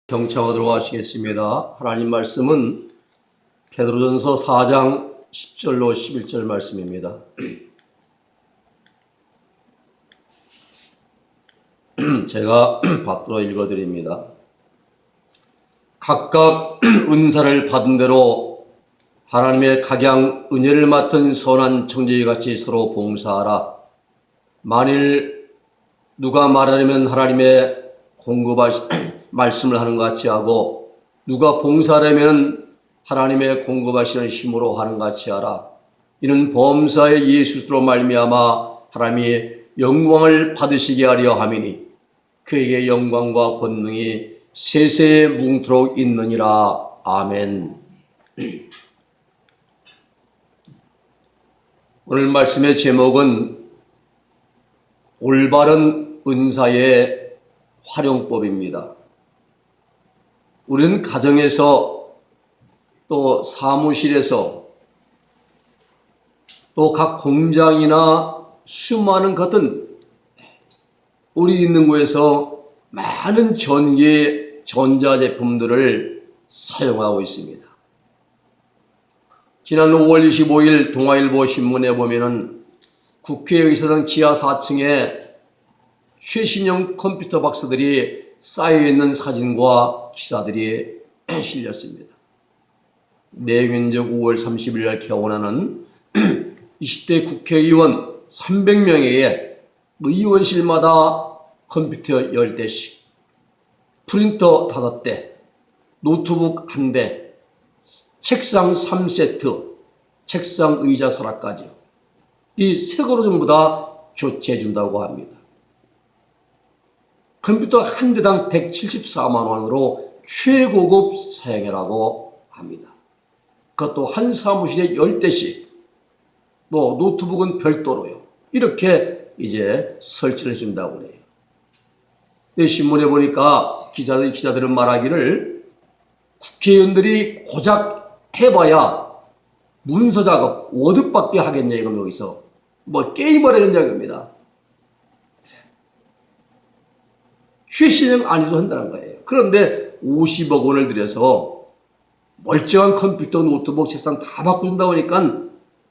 경청하도록 하시겠습니다. 하나님 말씀은 베드로전서 4장 10절로 11절 말씀입니다. 제가 받들어 읽어드립니다. 각각 은사를 받은 대로 하나님의 각양 은혜를 맡은 선한 청지기같이 서로 봉사하라. 만일 누가 말하려면 하나님의 공급하신 말씀을 하는 것 같이 하고, 누가 봉사하려면 하나님의 공급하시는 힘으로 하는 것 같이 하라. 이는 범사의 예수로 말미암아 하나님이 영광을 받으시게 하려 함이니 그에게 영광과 권능이 세세에 뭉토록 있느니라. 아멘. 오늘 말씀의 제목은 올바른 은사의 활용법입니다. 우리는 가정에서, 또 사무실에서, 또 각 공장이나 수많은 같은 우리 있는 곳에서 많은 전기, 전자제품들을 사용하고 있습니다. 지난 5월 25일 동아일보 신문에 보면은 국회의사당 지하 4층에 최신형 컴퓨터 박스들이 쌓여있는 사진과 기사들이 실렸습니다. 내균적 5월 30일 날 개원하는 20대 국회의원 300명의 의원실마다 컴퓨터 10대씩, 프린터 5대, 노트북 1대, 책상 3세트, 책상 의자 서랍까지요. 이 세 그릇 전부 다 조치해 준다고 합니다. 컴퓨터 한 대당 174만 원으로 최고급 사양이라고 합니다. 그것도 한 사무실에 10대씩, 또 노트북은 별도로요. 이렇게 이제 설치를 해준다고 그래요. 이 신문에 보니까 기자들은 말하기를 국회의원들이 고작 해봐야 문서 작업, 워드밖에 하겠냐, 이거 여기서. 뭐 게임을 하겠냐, 겁니다. 최신형 아니도 한다는 거예요. 그런데 50억 원을 들여서 멀쩡한 컴퓨터, 노트북, 책상 다 바꾼다 보니까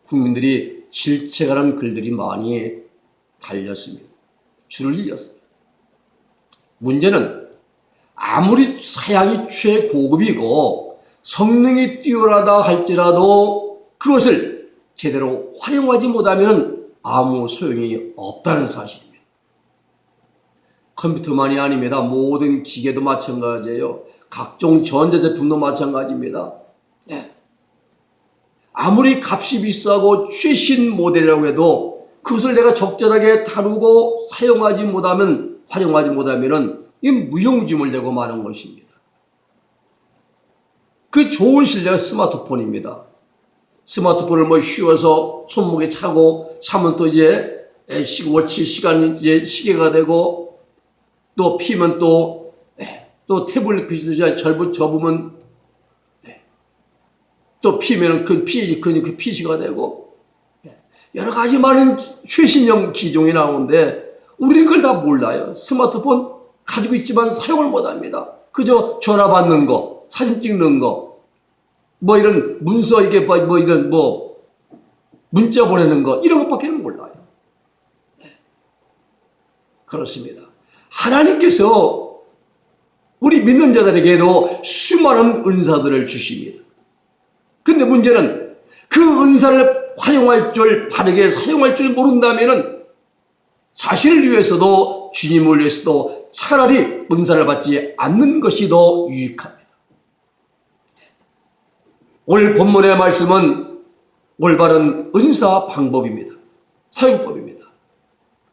국민들이 질책하는 글들이 많이 달렸습니다. 줄을 이었습니다. 문제는 아무리 사양이 최고급이고 성능이 뛰어나다 할지라도 그것을 제대로 활용하지 못하면 아무 소용이 없다는 사실입니다. 컴퓨터만이 아닙니다. 모든 기계도 마찬가지예요. 각종 전자제품도 마찬가지입니다. 네. 아무리 값이 비싸고 최신 모델이라고 해도 그것을 내가 적절하게 다루고 사용하지 못하면, 활용하지 못하면 이 무용지물 되고 마는 것입니다. 그 좋은 실내가 스마트폰입니다. 스마트폰을 뭐 씌워서 손목에 차고 차면 또 이제 워치 시간이 이제 시계가 되고, 또 피면 또 태블릿 PC도 접으면 또 피면 그 PC가 되고, 여러 가지 많은 최신형 기종이 나오는데 우리는 그걸 다 몰라요. 스마트폰 가지고 있지만 사용을 못 합니다. 그저 전화 받는 거, 사진 찍는 거, 뭐 이런 문서, 이게 뭐 이런 뭐 문자 보내는 거, 이런 것밖에는 몰라요. 그렇습니다. 하나님께서 우리 믿는 자들에게도 수많은 은사들을 주십니다. 근데 문제는 그 은사를 활용할 줄, 바르게 사용할 줄 모른다면은 자신을 위해서도 주님을 위해서도 차라리 은사를 받지 않는 것이 더 유익합니다. 오늘 본문의 말씀은 올바른 은사 방법입니다. 사용법입니다.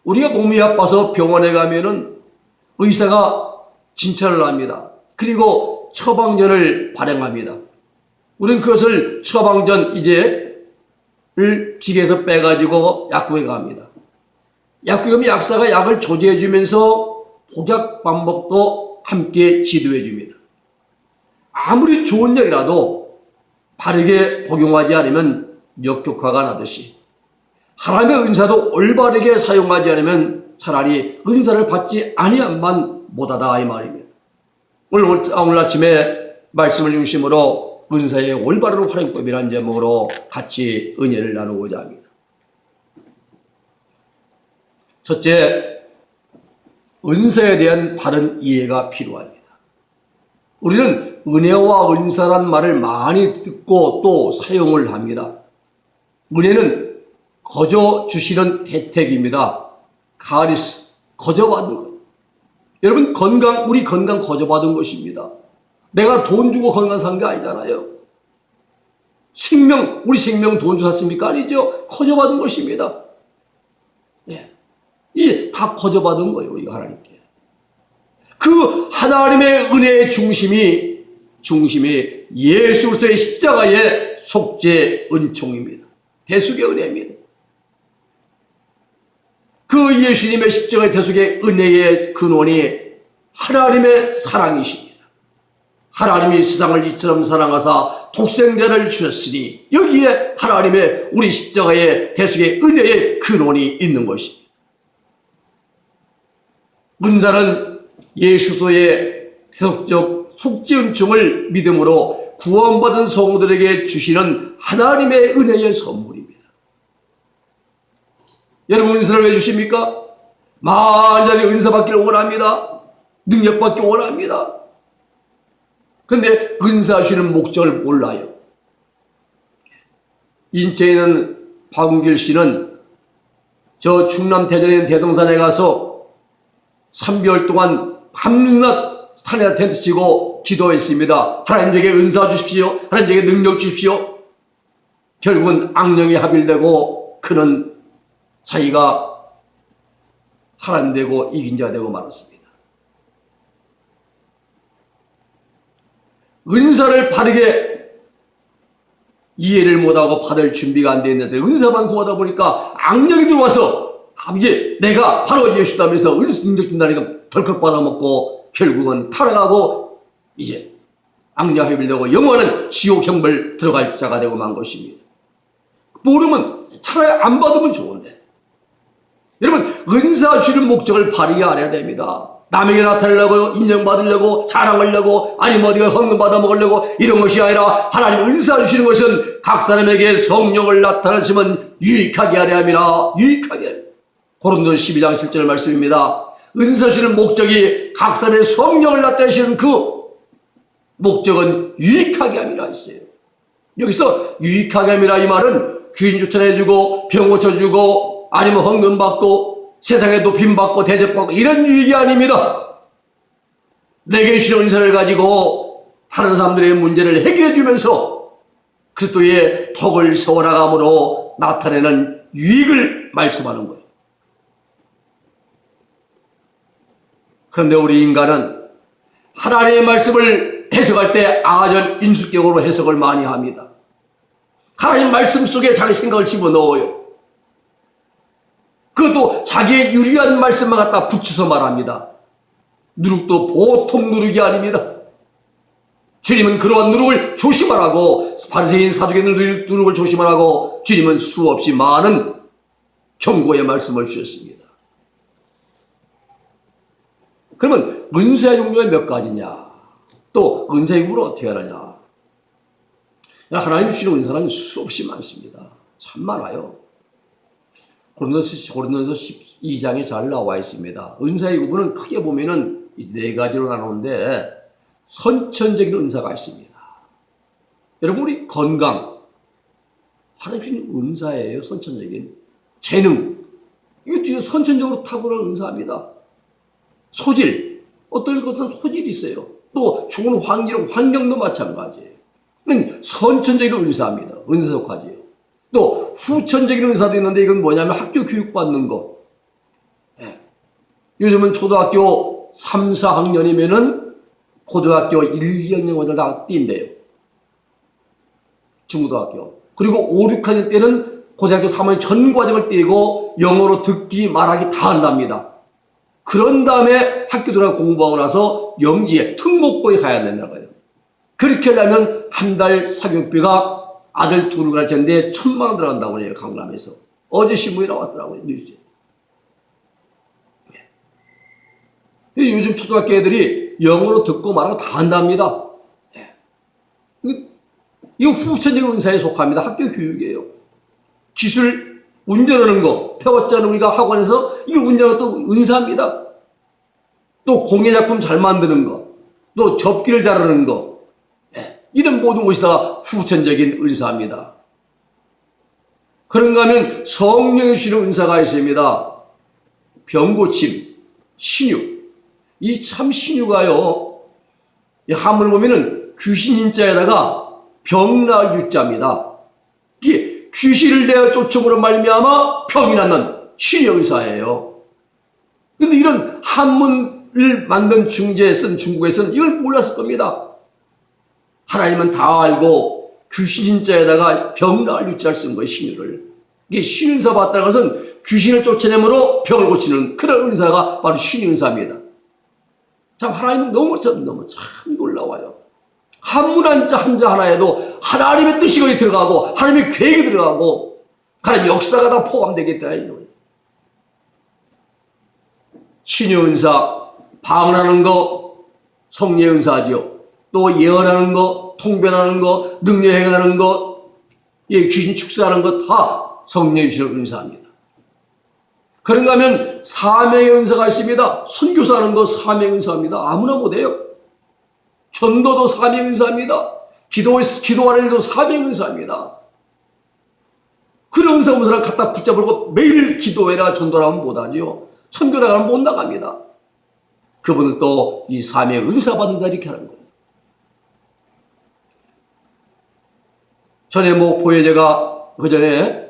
우리가 몸이 아파서 병원에 가면은 의사가 진찰을 합니다. 그리고 처방전을 발행합니다. 우리는 그것을 처방전 을 기계에서 빼가지고 약국에 갑니다. 약국에 가면 약사가 약을 조제해 주면서 복약 방법도 함께 지도해 줍니다. 아무리 좋은 약이라도 바르게 복용하지 않으면 역효과가 나듯이 하나님의 은사도 올바르게 사용하지 않으면 차라리 은사를 받지 아니함만 못하다, 이 말입니다. 오늘 아침에 말씀을 중심으로 은사의 올바른 활용법이라는 제목으로 같이 은혜를 나누고자 합니다. 첫째, 은사에 대한 바른 이해가 필요합니다. 우리는 은혜와 은사란 말을 많이 듣고 또 사용을 합니다. 은혜는 거저 주시는 혜택입니다. 카리스, 거저 받는 것. 여러분, 우리 건강 거저 받은 것입니다. 내가 돈 주고 건강 산 게 아니잖아요. 우리 생명 돈 주고 샀습니까? 아니죠. 거저 받은 것입니다. 예. 이 다 거저 받은 거예요, 우리가 하나님께. 그 하나님의 은혜의 중심이 예수 그리스도의 십자가의 속죄 은총입니다. 대속의 은혜입니다. 그 예수님의 십자가의 대속의 은혜의 근원이 하나님의 사랑이십니다. 하나님이 세상을 이처럼 사랑하사 독생자를 주셨으니 여기에 하나님의 우리 십자가의 대속의 은혜의 근원이 있는 것입니다. 은사는 예수소의 대속적 속죄 은총을 믿음으로 구원받은 성도들에게 주시는 하나님의 은혜의 선물입니다. 여러분, 은사를 왜 주십니까? 만전히 은사 받기를 원합니다. 능력 받기 원합니다. 그런데 은사 주시는 목적을 몰라요. 인체에 있는 박은길 씨는 저 충남 대전에 있는 대성산에 가서 3개월 동안 밤낮 산에다 텐트 치고 기도했습니다. 하나님 제게 은사 주십시오. 하나님 제게 능력 주십시오. 결국은 악령이 합일되고 그는 자기가 하나님 되고 이긴 자가 되고 말았습니다. 은사를 바르게 이해를 못하고 받을 준비가 안 되어 있는데 은사만 구하다 보니까 악령이 들어와서 아버지 내가 바로 예수다면서 능력 준다니까 덜컥 받아먹고 결국은 타락하고 이제 악령 합일되고 영원한 지옥 형벌 들어갈 자가 되고 만 것입니다. 모르면 차라리 안 받으면 좋은데 여러분, 은사 주는 목적을 바르게 알아야 됩니다. 남에게 나타내려고, 인정받으려고, 자랑하려고, 아니면 어디가 헌금 받아먹으려고 이런 것이 아니라 하나님 은사 주시는 것은 각 사람에게 성령을 나타내시면 유익하게 하려 함이라. 유익하게 하려. 고린도서 12장 7절 말씀입니다. 은사 주시는 목적이 각 사람의 성령을 나타내시는 그 목적은 유익하게 함이라 했어요. 여기서 유익하게 함이라 이 말은 귀인 추천해주고 병 고쳐주고 아니면 헌금 받고 세상에 높임 받고 대접 받고 이런 유익이 아닙니다. 내게 주신 은사를 가지고 다른 사람들의 문제를 해결해 주면서 그리스도의 덕을 세워나감으로 나타내는 유익을 말씀하는 거예요. 그런데 우리 인간은 하나님의 말씀을 해석할 때 아전 인수격으로 해석을 많이 합니다. 하나님 말씀 속에 자기 생각을 집어넣어요. 그것도 자기의 유리한 말씀만 갖다 붙여서 말합니다. 누룩도 보통 누룩이 아닙니다. 주님은 그러한 누룩을 조심하라고, 바리새인 사두개인 누룩을 조심하라고 주님은 수없이 많은 경고의 말씀을 주셨습니다. 그러면 은사의 종류가 몇 가지냐? 또 은사의 구분을 어떻게 하느냐? 하나님 주시는 은사는 수없이 많습니다. 참 많아요. 고린도서 12장에 잘 나와 있습니다. 은사의 구분은 크게 보면은 네 가지로 나누는데 선천적인 은사가 있습니다. 여러분, 우리 건강, 하나님 주신 은사예요. 선천적인 재능, 이것도 선천적으로 타고난 은사입니다. 소질, 어떤 것은 소질이 있어요. 또 좋은 환경도 마찬가지예요. 선천적인 은사입니다. 은사 속하지요. 또 후천적인 은사도 있는데 이건 뭐냐면 학교 교육받는 거. 예. 요즘은 초등학교 3, 4학년이면은 고등학교 1, 2학년을 다 뛴대요. 중고등학교. 그리고 5, 6학년 때는 고등학교 3학년 전 과정을 띄고 영어로 듣기, 말하기 다 한답니다. 그런 다음에 학교 들어가 공부하고 나서 영지에 특목고에 가야 된다는 거예요. 그렇게 하려면 한 달 사교육비가 아들 둘을 가르쳤는데 1,000만 원 들어간다고 해요. 강남에서. 어제 신문에 나왔더라고요. 뉴스에. 요즘 초등학교 애들이 영어로 듣고 말하고 다 한답니다. 이거 후천적 은사에 속합니다. 학교 교육이에요. 기술, 운전하는 거 배웠지 않은 우리가 학원에서 이거 운전하는 또 은사입니다. 또 공예작품 잘 만드는 거, 또 접기를 잘하는 거, 이런 모든 것이 다 후천적인 은사입니다. 그런가 하면 성령이 주시는 은사가 있습니다. 병고침, 신유. 이 참 신유가요, 이 한문을 보면은 귀신 인자에다가 병날 유자입니다. 이게 귀신을 내어 쫓음으로 말미암아 병이 낫는 신유 은사예요. 그런데 이런 한문을 만든 중재에 쓴 중국에서는 이걸 몰랐을 겁니다. 하나님은 다 알고 귀신 인자에다가 병날 유자를 쓴 거예요, 신유를. 이게 신은사 받다는 것은 귀신을 쫓아내므로 병을 고치는 그런 은사가 바로 신은사입니다. 참 하나님은 너무 참 놀라워요. 한문 한자 하나에도 하나님의 뜻이 거기 들어가고 하나님의 계획이 들어가고 하나님의 역사가 다 포함되겠다. 신유 은사, 방언하는 거 성령 은사죠. 또 예언하는 거, 통변하는 거, 능력 행하는 거, 귀신 축사하는 거 다 성령이 주시는 은사입니다. 그런가 하면 사명의 은사가 있습니다. 선교사하는 거 사명의 은사입니다. 아무나 못해요. 전도도 사명의 은사입니다. 기도하는 일도 사명의 은사입니다. 그런 은사 없는 사람 갖다 붙잡고 매일 기도해라 전도라면 못하죠. 선교라면 못 나갑니다. 그분은 또 이 사명의 은사 받는 자 이렇게 하는 거예요. 전에 목포에 제가 그 전에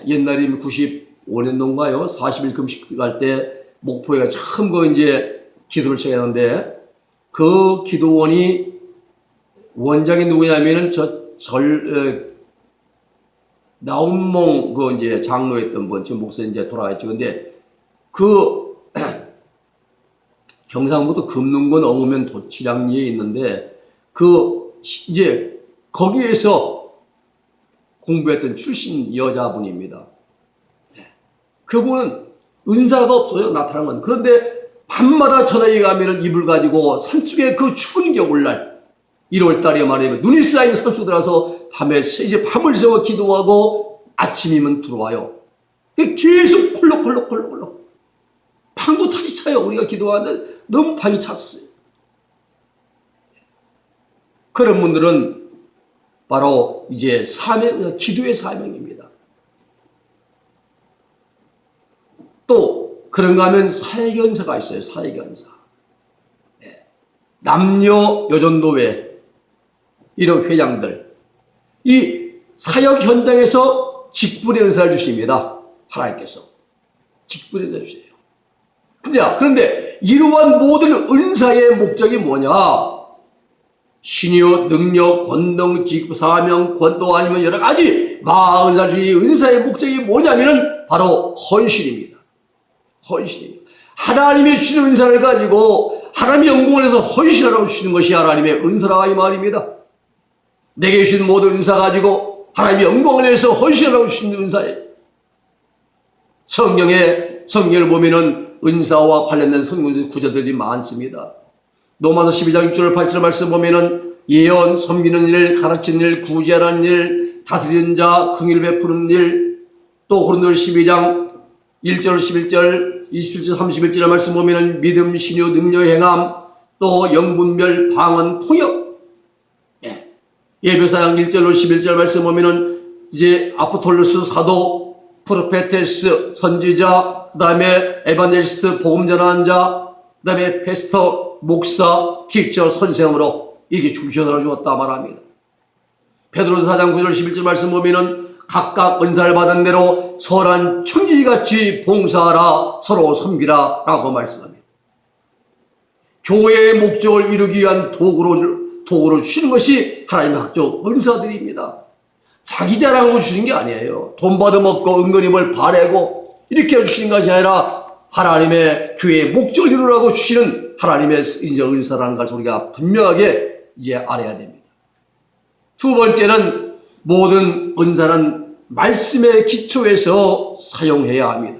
옛날에 95년도인가요? 40일 금식 갈 때 목포에 처음 이제 기도를 시작했는데 그 기도원이 원장이 누구냐면은 나운몽 그 이제 장로였던 분, 지금 목사 이제 돌아갔죠. 근데 그 경상북도 금능군 엉으면 도치량리에 있는데 그 이제 거기에서 공부했던 출신 여자분입니다. 그분은 은사가 없어요. 나타난 건. 그런데 밤마다 전화에 가면은 이불 가지고 산속에 그 추운 겨울날 1월달에 말이면 눈이 쌓인 산속 들어가서 밤에 이제 밤을 새워 기도하고 아침이면 들어와요. 계속 콜록콜록 방도 차지 차요. 우리가 기도하는데 너무 방이 찼어요. 그런 분들은 바로 이제 사명, 기도의 사명입니다. 또 그런가 하면 사역연사가 있어요. 사역연사. 남녀 여전도회 이런 회장들 이 사역 현장에서 직분의 은사를 주십니다. 하나님께서 직분의 은사를 주세요. 그런데 이러한 모든 은사의 목적이 뭐냐? 신유, 능력, 권능, 직분, 사명, 권도 아니면 여러 가지 마은사주의 은사의 목적이 뭐냐면은 바로 헌신입니다. 헌신이에요. 하나님이 주시는 은사를 가지고 하나님의 영광을 해서 헌신하라고 주시는 것이 하나님의 은사라 이 말입니다. 내게 주신 모든 은사 가지고 하나님의 영광을 해서 헌신하라고 주시는 은사예요. 성경을 보면은 은사와 관련된 성경 구절들이 많습니다. 로마서 12장 6절 8절 말씀 보면은 예언, 섬기는 일, 가르치는 일, 구제하는 일, 다스리는 자, 긍휼 베푸는 일, 또 고린도서 12장 1절 11절 27절 31절 말씀 보면은 믿음, 신유, 능력, 행함, 또 영분별, 방언, 통역. 예배사장 1절로 11절 말씀 보면은 이제 아포톨로스 사도, 프로페테스 선지자, 그 다음에 에반젤리스트 복음 전하는 자, 그 다음에 페스터 목사, 티처 선생으로 이렇게 주셔서 주었다 말합니다. 베드로서 4장 9절 11절 말씀 보면은 각각 은사를 받은 대로 선한 청지기같이 봉사하라 서로 섬기라 라고 말씀합니다. 교회의 목적을 이루기 위한 도구로 주시는 것이 하나님의 학적 은사들입니다. 자기 자랑으로 주신 게 아니에요. 돈 받아먹고 은근히 뭘 바래고 이렇게 주시는 것이 아니라 하나님의 교회의 목적을 이루라고 주시는 하나님의 인정 은사라는 것을 우리가 분명하게 이제 알아야 됩니다. 두 번째는 모든 은사는 말씀의 기초에서 사용해야 합니다.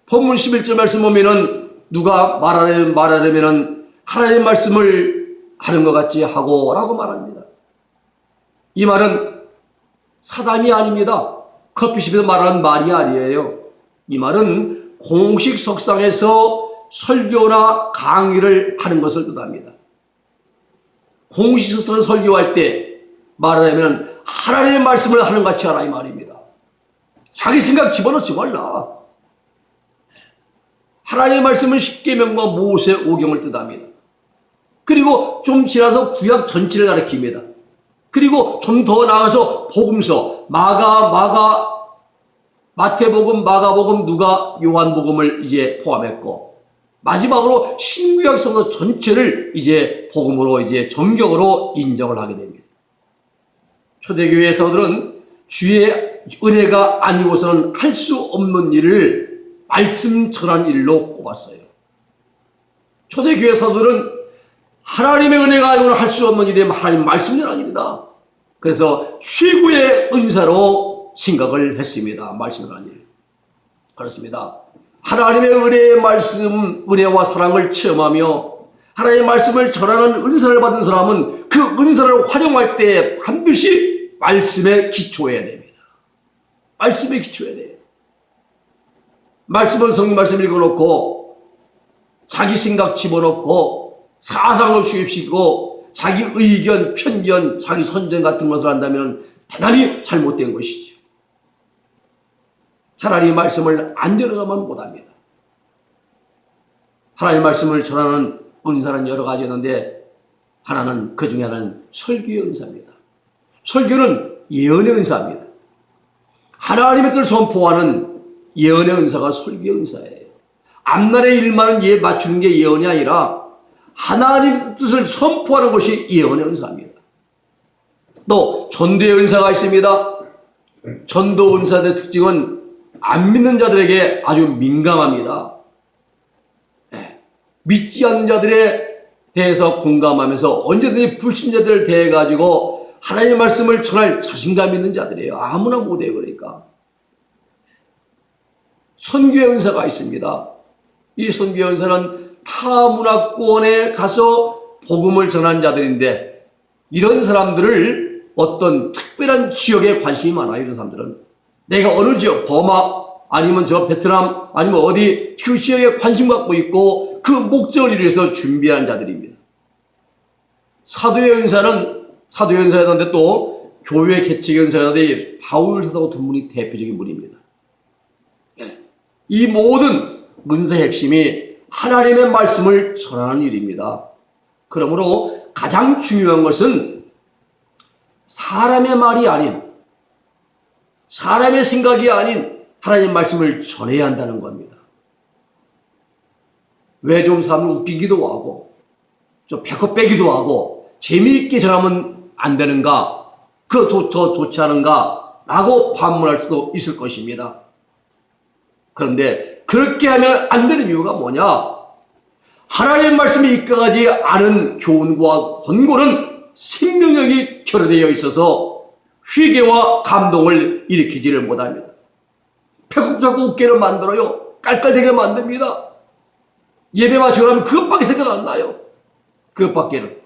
본문 11절 말씀 보면은 누가 말하려면은 하나님의 말씀을 하는 것 같이 하고 라고 말합니다. 이 말은 사담이 아닙니다. 커피숍에서 말하는 말이 아니에요. 이 말은 공식 석상에서 설교나 강의를 하는 것을 뜻합니다. 공식 석상에서 설교할 때 말하자면 하나님의 말씀을 하는 것 같이 하라 이 말입니다. 자기 생각 집어넣지 말라. 하나님의 말씀은 십계명과 모세 오경을 뜻합니다. 그리고 좀 지나서 구약 전체를 가리킵니다. 그리고 좀 더 나아가서 복음서 마태복음, 마가복음, 누가, 요한복음을 이제 포함했고 마지막으로 신구약 성서 전체를 이제 복음으로 이제 정경으로 인정을 하게 됩니다. 초대교회 성도들은 주의 은혜가 아니고서는 할 수 없는 일을 말씀 전한 일로 꼽았어요. 초대교회 성도들은 하나님의 은혜가 아니고는 할 수 없는 일이 하나님 말씀 전환입니다. 그래서 최고의 은사로 생각을 했습니다. 말씀 전한 일. 그렇습니다. 하나님의 은혜의 말씀, 은혜와 사랑을 체험하며 하나님의 말씀을 전하는 은사를 받은 사람은 그 은사를 활용할 때 반드시 말씀에 기초해야 됩니다. 말씀에 기초해야 돼요. 말씀은 성경 말씀 읽어놓고 자기 생각 집어넣고 사상을 수입시키고 자기 의견, 편견, 자기 선전 같은 것을 한다면 대단히 잘못된 것이죠. 차라리 말씀을 안 전하면 못합니다. 하나님의 말씀을 전하는 은사는 여러 가지 있는데 하나는 그 중에 하나는 설교의 은사입니다. 설교는 예언의 은사입니다. 하나님의 뜻을 선포하는 예언의 은사가 설교의 은사예요. 앞날의 일만은 맞추는 게 예언이 아니라 하나님의 뜻을 선포하는 것이 예언의 은사입니다. 또 전도의 은사가 있습니다. 전도 은사의 특징은 안 믿는 자들에게 아주 민감합니다. 믿지 않는 자들에 대해서 공감하면서 언제든지 불신자들을 대해 가지고 하나님의 말씀을 전할 자신감 있는 자들이에요. 아무나 못해요. 그러니까 선교의 은사가 있습니다. 이 선교의 은사는 타 문화권에 가서 복음을 전한 자들인데 이런 사람들을 어떤 특별한 지역에 관심이 많아요. 이런 사람들은 내가 어느 지역, 버마 아니면 저 베트남 아니면 어디 그 지역에 관심 갖고 있고 그 목적을 위해서 준비한 자들입니다. 사도의 은사였는데 또 교회 개척의 은사였는데 바울 사도하고 두 분이 대표적인 분입니다. 이 모든 은사의 핵심이 하나님의 말씀을 전하는 일입니다. 그러므로 가장 중요한 것은 사람의 말이 아닌 사람의 생각이 아닌 하나님의 말씀을 전해야 한다는 겁니다. 왜 좀 사람을 웃기기도 하고 좀 배꼽 빼기도 하고 재미있게 전하면 안 되는가? 그거 더 좋지 않은가? 라고 반문할 수도 있을 것입니다. 그런데 그렇게 하면 안 되는 이유가 뭐냐? 하나님의 말씀이 이까지 않은 교훈과 권고는 생명력이 결여되어 있어서 회개와 감동을 일으키지를 못합니다. 배꼽 잡고 웃게를 만들어요. 깔깔대게 만듭니다. 예배 마치고 나면 그것밖에 생각 안 나요. 그것밖에는.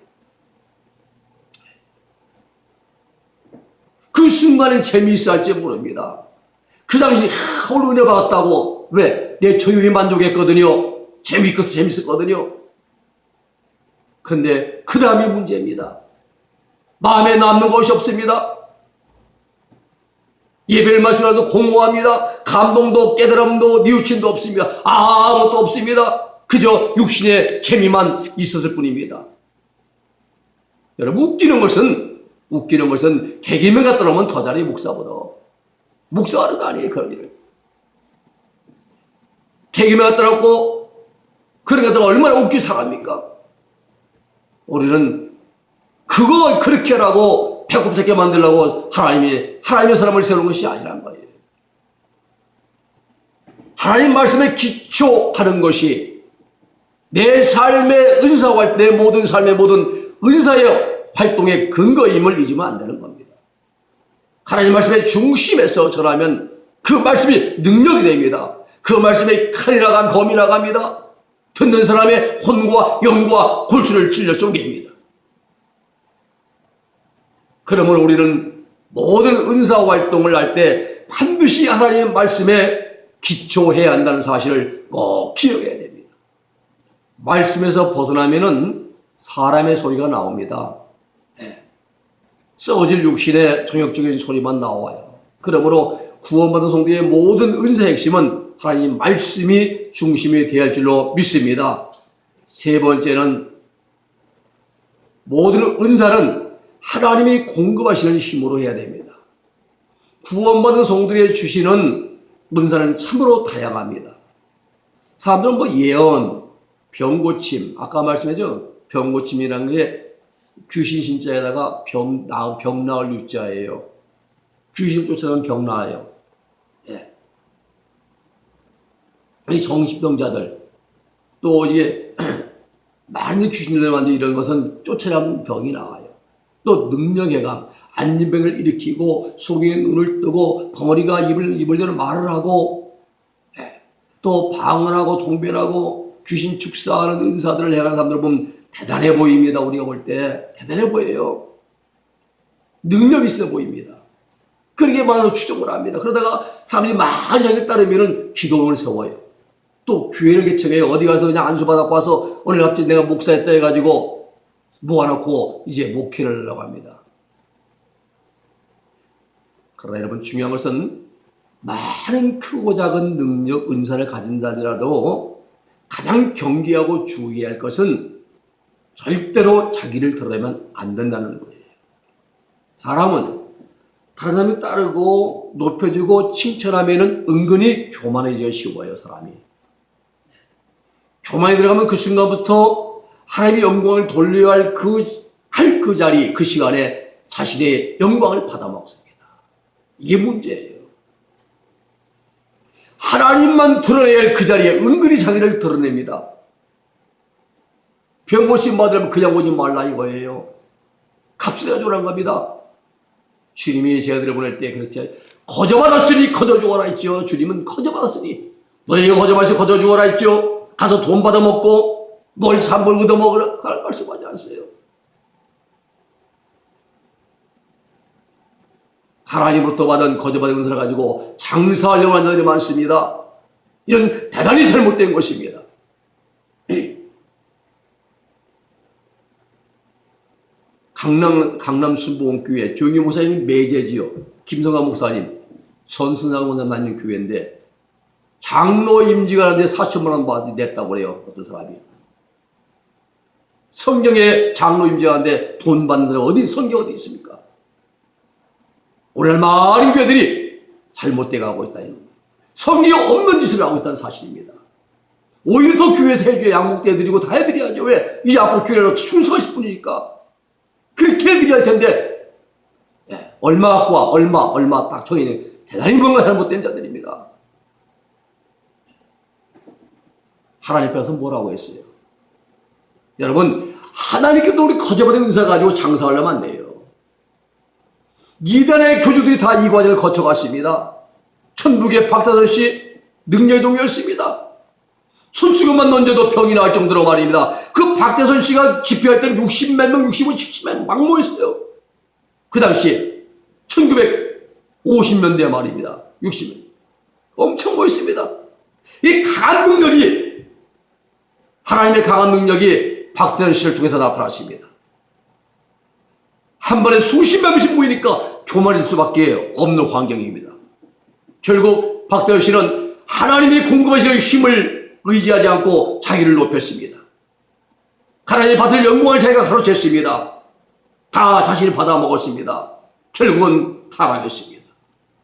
그 순간엔 재미있어 할지 모릅니다. 그 당시 오늘 은혜 받았다고 왜? 내 조용히 만족했거든요. 재밌었거든요. 그런데 그 다음이 문제입니다. 마음에 남는 것이 없습니다. 예배를 마치고 나서 공허합니다. 감동도 깨달음도 뉘우침도 없습니다. 아무것도 없습니다. 그저 육신의 재미만 있었을 뿐입니다. 여러분 웃기는 것은 개기면 갖다 놓으면 더 잘해 목사보다. 목사가 하는 거 아니에요. 그런 일을. 개기면 갖다 놓고 그런 것들 얼마나 웃기 사람입니까? 우리는 그거 그렇게 하라고 배꼽 잡게 만들려고 하나님의 사람을 세우는 것이 아니란 거예요. 하나님 말씀에 기초하는 것이 내 삶의 은사와 내 모든 삶의 모든 은사의 활동의 근거임을 잊으면 안 되는 겁니다. 하나님 말씀의 중심에서 전하면 그 말씀이 능력이 됩니다. 그 말씀에 칼이 나간 검이 나갑니다. 듣는 사람의 혼과 영과 골수를 찔러 쏘게 합니다. 그러므로 우리는 모든 은사 활동을 할 때 반드시 하나님의 말씀에 기초해야 한다는 사실을 꼭 기억해야 됩니다. 말씀에서 벗어나면은 사람의 소리가 나옵니다. 썩어질 육신의 정욕적인 소리만 나와요. 그러므로 구원받은 성도의 모든 은사의 핵심은 하나님 말씀이 중심이 되어야 할 줄로 믿습니다. 세 번째는 모든 은사는 하나님이 공급하시는 힘으로 해야 됩니다. 구원받은 성도들의 주시는 은사는 참으로 다양합니다. 사람들은 뭐 예언, 병고침, 아까 말씀했죠? 병고침이라는 게 귀신 신자에다가 병 나을 유자예요. 귀신 쫓아가면 병 나아요. 예. 이 정신병자들 또 이게 많은 귀신들 만데 이런 것은 쫓아가면 병이 나와요. 또 능력해감, 안진병을 일으키고 속에 눈을 뜨고 벙어리가 입을 대로 말을 하고, 예. 또 방언하고 통변하고 귀신 축사하는 은사들을 해가는 사람들 보면 대단해 보입니다. 우리가 볼 때 대단해 보여요. 능력 있어 보입니다. 그렇게 많아서 추종을 합니다. 그러다가 사람들이 많이 자기를 따르면 기도원을 세워요. 또 교회를 개척해요. 어디 가서 그냥 안수받았고 와서 오늘 갑자기 내가 목사했다 해가지고 모아놓고 이제 목회를 하려고 합니다. 그러나 여러분 중요한 것은 많은 크고 작은 능력, 은사를 가진 자들이라도 가장 경계하고 주의해야 할 것은 절대로 자기를 드러내면 안 된다는 거예요. 사람은 다른 사람이 따르고 높여주고 칭찬하면 은근히 교만해지기가 쉬워요. 사람이. 교만에 들어가면 그 순간부터 하나님의 영광을 돌려야 할 그 자리, 그 시간에 자신의 영광을 받아먹습니다. 이게 문제예요. 하나님만 드러내야 할 그 자리에 은근히 자기를 드러냅니다. 병고침 받으려면 그냥 오지 말라 이거예요. 값을 가져오라는 겁니다. 주님이 제자들을 보낼 때 그렇게 거저받았으니 거저 죽어라 했죠. 주님은 거저받았으니 너희가 거저받아서 거저 죽어라 했죠. 가서 돈 받아먹고 뭘 산물 얻어먹으라 말씀하지 않았어요. 하나님으로부터 받은 거저받은 은사를 가지고 장사하려고 하는 자들이 많습니다. 이런 대단히 잘못된 것입니다. 강남 순복음교회 조영희 목사님 매제지요. 김성환 목사님, 전순상 원장 다니는 교회인데 장로 임직을 하는데 4천만 원 받이 냈다고 그래요. 어떤 사람이. 성경에 장로 임직하는데 돈 받는 사람이 성경 어디 있습니까? 오늘 많은 교회들이 잘못돼 가고 있다는 겁니다. 성경이 없는 짓을 하고 있다는 사실입니다. 오히려 더 교회에서 해줘야 양목대 해드리고 다 해드려야죠. 왜? 이제 앞으로 교회로 충성하실 분이니까. 그렇게 해드려야 할 텐데, 예, 얼마 갖고 와, 얼마 딱 정해있는 대단히 뭔가 잘못된 자들입니다. 하나님 앞에서 뭐라고 했어요? 여러분, 하나님께도 우리 거저받은 은사 가지고 장사하려면 안 돼요. 이단의 교주들이 다 이 과정을 거쳐갔습니다. 천북의 박다선 씨 능력의 동료였습니다. 손수건만 던져도 병이 나을 정도로 말입니다. 그 박대선 씨가 집회할 때는 60몇 명, 65, 70명 막 모였어요. 그 당시에 1950년대 말입니다. 60명. 엄청 모였습니다. 이 강한 능력이, 하나님의 강한 능력이 박대선 씨를 통해서 나타났습니다. 한 번에 수십만 명씩 모이니까 교만일 수밖에 없는 환경입니다. 결국 박대선 씨는 하나님이 공급하시는 힘을 의지하지 않고 자기를 높였습니다. 하나님이 받을 영광을 자기가 가로챘습니다. 다 자신이 받아먹었습니다. 결국은 타락했습니다.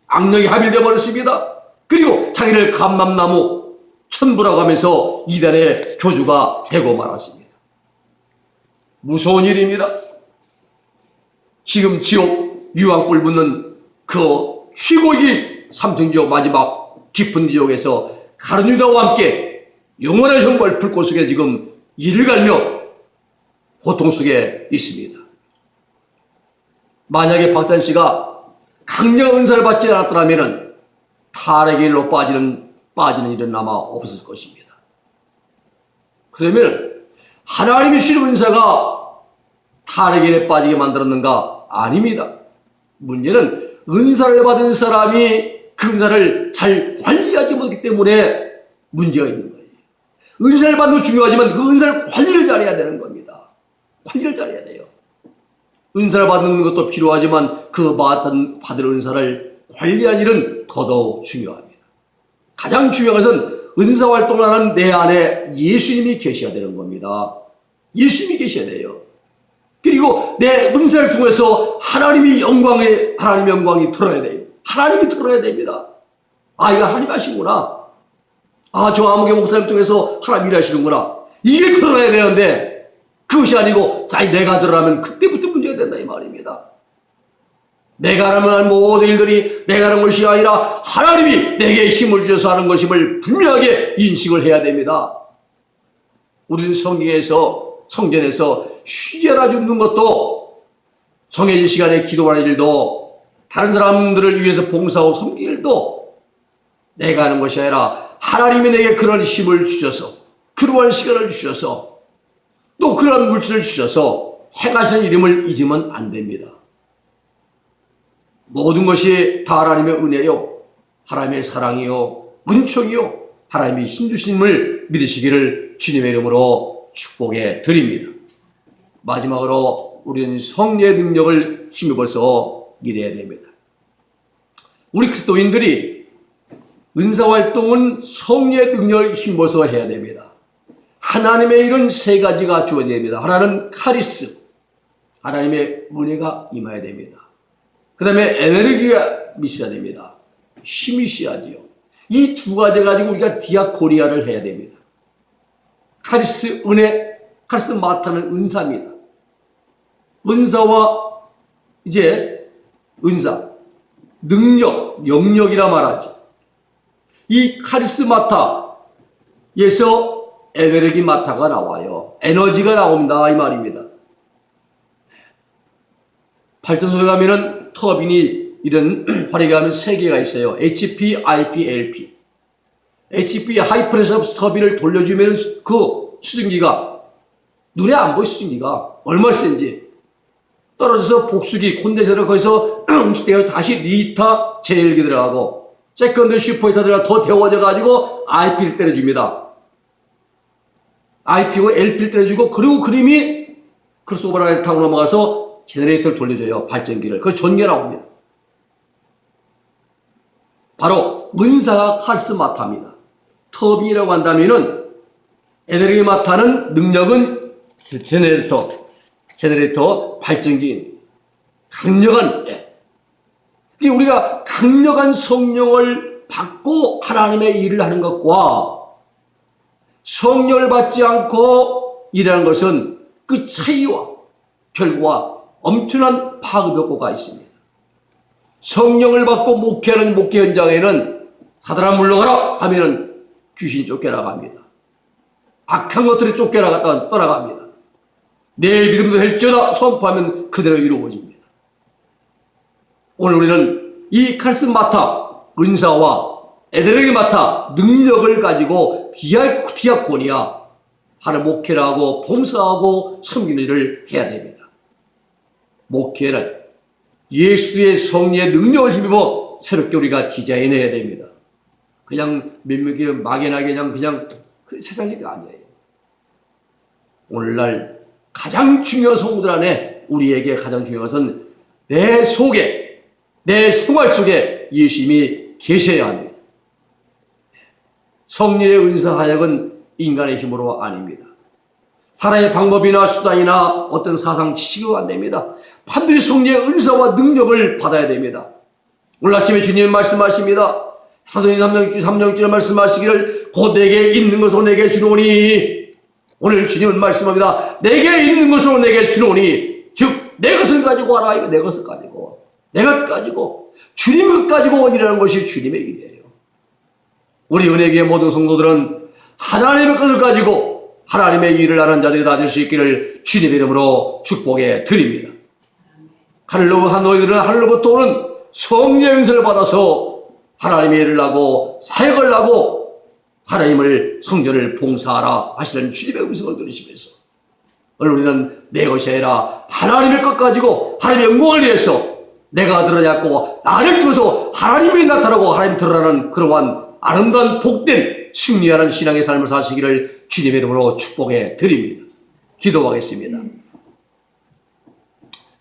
악령이 합일되어 버렸습니다. 그리고 자기를 감람나무 천부라고 하면서 이단의 교주가 되고 말았습니다. 무서운 일입니다. 지금 지옥 유황불 붙는 그 최고의 삼층지옥 마지막 깊은 지옥에서 가룟 유다와 함께 영원한 형벌 불꽃 속에 지금 이를 갈며 고통 속에 있습니다. 만약에 박산 씨가 강력 은사를 받지 않았더라면 타락의 일로 빠지는 일은 아마 없을 것입니다. 그러면 하나님이 주신 은사가 타락에 빠지게 만들었는가? 아닙니다. 문제는 은사를 받은 사람이 그 은사를 잘 관리하지 못하기 때문에 문제가 있는 거예요. 은사를 받는 건 중요하지만 그 은사를 관리를 잘해야 되는 겁니다. 관리를 잘해야 돼요. 은사를 받는 것도 필요하지만 그 받은 은사를 관리하는 일은 더더욱 중요합니다. 가장 중요한 것은 은사 활동을 하는 내 안에 예수님이 계셔야 되는 겁니다. 예수님이 계셔야 돼요. 그리고 내 은사를 통해서 하나님의 영광이 드러나야 돼요. 하나님이 드러나야 됩니다. 아, 이거 하나님 하시구나. 아, 저 아무개 목사님 통해서 하나님 일하시는구나. 이게 드러나야 되는데 그것이 아니고 내가 드러나면 그때부터 문제가 된다 이 말입니다. 내가 하는 모든 일들이 내가 하는 것이 아니라 하나님이 내게 힘을 주셔서 하는 것임을 분명하게 인식을 해야 됩니다. 우리는 성전에서 휴재나 줍는 것도 정해진 시간에 기도하는 일도 다른 사람들을 위해서 봉사하고 섬기는 일도 내가 하는 것이 아니라 하나님이 내게 그런 힘을 주셔서 그러한 시간을 주셔서 또 그런 물질을 주셔서 행하시는 이름을 잊으면 안 됩니다. 모든 것이 다 하나님의 은혜요, 하나님의 사랑이요, 은총이요, 하나님이 힘주심을 믿으시기를 주님의 이름으로 축복해 드립니다. 마지막으로 우리는 성령의 능력을 힘입어서 일해야 됩니다. 우리 그리스도인들이 은사활동은 성령의 능력을 힘입어서 해야 됩니다. 하나님의 일은 세 가지가 주어져야 됩니다. 하나는 카리스, 하나님의 은혜가 임해야 됩니다. 그 다음에 에너지가 미쳐야 됩니다. 힘이 있어야지요. 이 두 가지 가지고 우리가 디아코니아를 해야 됩니다. 카리스, 은혜, 카리스 마타는 은사입니다. 은사와 은사, 능력, 영역이라 말하죠. 이 카리스 마타에서 에너지 마타가 나와요. 에너지가 나옵니다 이 말입니다. 발전소에 가면은 터빈이 이런 화력이 가면 세 개가 있어요. HP, IP, LP. HP 하이프레셔 터빈을 돌려주면 그 수증기가 눈에 안 보여. 수증기가 얼마나 센지 떨어져서 복수기 콘덴서를 거기서 음식되어 다시 리타 제일기 들어가고 세컨드 슈퍼히터 들어가 더 데워져 가지고 IP를 때려줍니다. IP고 LP를 때려주고 그리고 그림이 크로스오버를 타고 넘어가서 제너레이터를 돌려줘요. 발전기를. 그걸 전기가 나옵니다. 바로 은사가 카리스 마타입니다. 터빈이라고 한다면은 에너지 마타는 능력은 제너레이터 발전기 강력한 우리가 강력한 성령을 받고 하나님의 일을 하는 것과 성령을 받지 않고 일하는 것은 그 차이와 결과와 엄청난 파급 효과가 있습니다. 성령을 받고 목회하는 목회 현장에는 사단아 물러가라 하면은 귀신이 쫓겨나갑니다. 악한 것들이 쫓겨나갔다 떠나갑니다. 내 믿음도 할지어다 선포하면 그대로 이루어집니다. 오늘 우리는 이 카리스 마타 은사와 에너지 마타 능력을 가지고 디아코니아 하는 목회를 하고 봉사하고 섬기는 일을 해야 됩니다. 목회는 예수의 성령의 능력을 힘입어 새롭게 우리가 디자인해야 됩니다. 그냥 몇몇이 막연하게 그냥 그 세상이 아니에요. 오늘날 가장 중요한 성도들 안에 우리에게 가장 중요한 것은 내 속에, 내 생활 속에 예수님이 계셔야 합니다. 성령의 은사 사역은 인간의 힘으로 아닙니다. 사람의 방법이나 수단이나 어떤 사상 지식으로 안 됩니다. 반드시 성령의 은사와 능력을 받아야 됩니다. 오늘 아침에 주님 말씀하십니다. 사도행전 3장 말씀하시기를 곧 내게 있는 것으로 내게 주노니, 오늘 주님은 말씀합니다. 내게 있는 것으로 내게 주노니, 즉 내 것을 가지고 와라. 이거 내 것을 가지고, 내 것 가지고 주님 것 가지고 일하는 것이 주님의 일이에요. 우리 은혜교회 모든 성도들은 하나님의 것을 가지고 하나님의 일을 하는 자들이 다 될 수 있기를 주님의 이름으로 축복해 드립니다. 하늘로부터 너희들은 하늘로부터 오는 성령의 은사를 받아서 하나님의 일을 하고 사역을 하고 하나님을 성전을 봉사하라 하시는 주님의 음성을 들으시면서 오늘 우리는 내 것이 아니라 하나님의 것 가지고 하나님의 영광을 위해서 내가 드러났고 나를 통해서 하나님이 나타나고 하나님 드러나는 그러한 아름다운 복된 승리하는 신앙의 삶을 사시기를 주님의 이름으로 축복해 드립니다. 기도하겠습니다.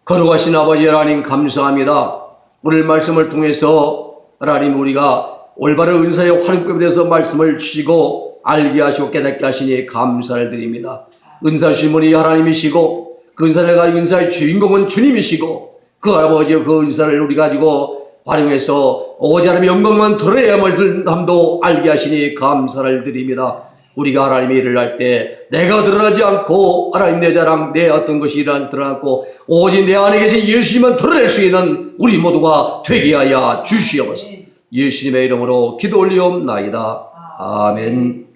거룩하신 아버지 하나님 감사합니다. 오늘 말씀을 통해서 하나님 우리가 올바른 은사의 활용법에 대해서 말씀을 주시고 알게 하시고 깨닫게 하시니 감사를 드립니다. 은사 주신 분이 하나님이시고 그 은사를 가지고 은사의 주인공은 주님이시고 그 아버지의 그 은사를 우리 가지고 활용해서 오직 하나님의 영광만 드러내야만 함도 알게 하시니 감사를 드립니다. 우리가 하나님의 일을 할 때 내가 드러나지 않고 하나님 내 자랑 내 어떤 것이 드러나지 않고 오직 내 안에 계신 예수님만 드러낼 수 있는 우리 모두가 되게 하여 주시옵소서. 예수님의 이름으로 기도 올리옵나이다. 아멘.